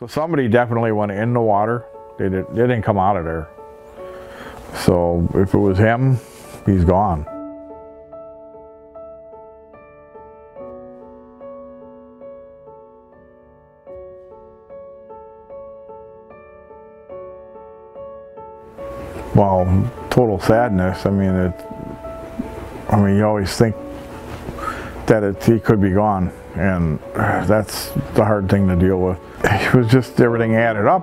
So somebody definitely went in the water. They didn't come out of there. So if it was him, he's gone. Well, total sadness. I mean, you always think that he could be gone, and that's the hard thing to deal with. It was just everything added up.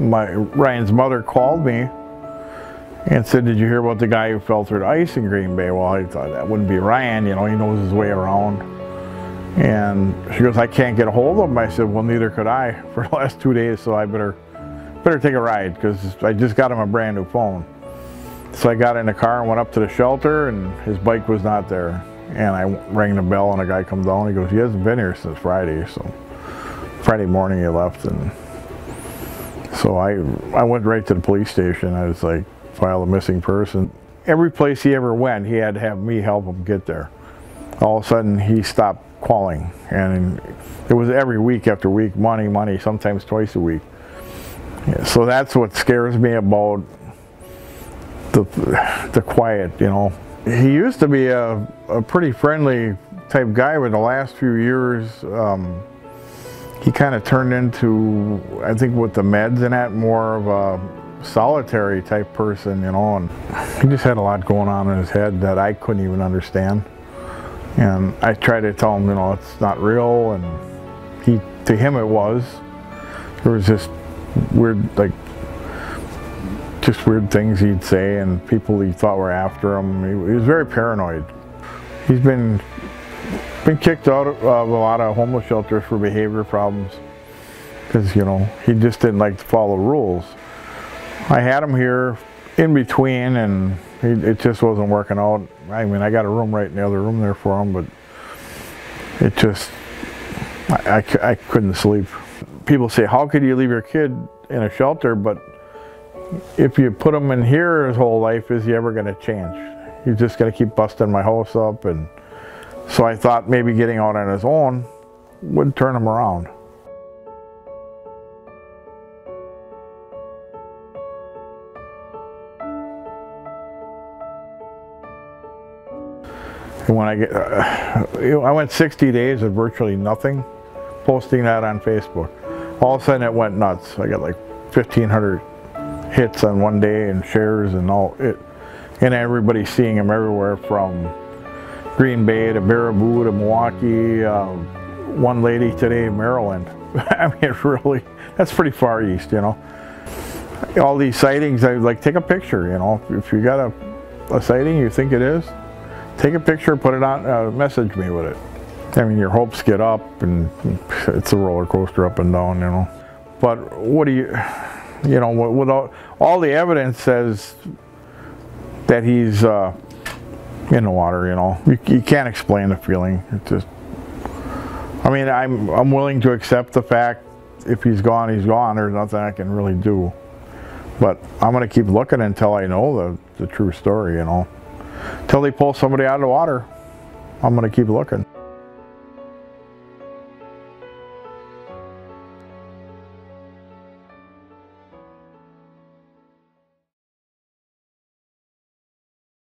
Ryan's mother called me and said, "Did you hear about the guy who fell through the ice in Green Bay?" Well, I thought that wouldn't be Ryan, you know, he knows his way around. And she goes, "I can't get a hold of him." I said, "Well, neither could I for the last 2 days, so I better take a ride, because I just got him a brand new phone." So I got in the car and went up to the shelter, and his bike was not there. And I rang the bell, and a guy comes down. He goes, "He hasn't been here since Friday." So Friday morning he left, and so I went right to the police station. I was like, file a missing person. Every place he ever went, he had to have me help him get there. All of a sudden he stopped calling, and it was every week after week, money, sometimes twice a week. Yeah, so that's what scares me about the quiet, you know. He used to be a pretty friendly type guy, but the last few years he kind of turned into, I think with the meds and that, more of a solitary type person, you know. And he just had a lot going on in his head that I couldn't even understand. And I tried to tell him, you know, it's not real, and to him it was. There was just weird, like, just weird things he'd say, and people he thought were after him. He was very paranoid. He's been kicked out of a lot of homeless shelters for behavior problems, because, you know, he just didn't like to follow rules. I had him here in between, and it just wasn't working out. I mean, I got a room right in the other room there for him, but it just, I couldn't sleep. People say, "How could you leave your kid in a shelter?" But if you put him in here his whole life, is he ever going to change? He's just going to keep busting my house up. And so I thought maybe getting out on his own would turn him around. And when I went 60 days of virtually nothing, posting that on Facebook. All of a sudden it went nuts. I got like 1,500 hits on one day, and shares, and all it, and everybody's seeing him everywhere, from Green Bay to Baraboo to Milwaukee. One lady today, Maryland. I mean, really, that's pretty far east, you know. All these sightings, I like, take a picture, you know. If you got a sighting you think it is, take a picture, put it on, message me with it. I mean, your hopes get up, and it's a roller coaster up and down, you know. But what do you know, without all the evidence says that he's in the water, you know. You can't explain the feeling. It just, I mean, I'm willing to accept the fact, if he's gone, he's gone. There's nothing I can really do. But I'm going to keep looking until I know the true story, you know. Until they pull somebody out of the water, I'm going to keep looking.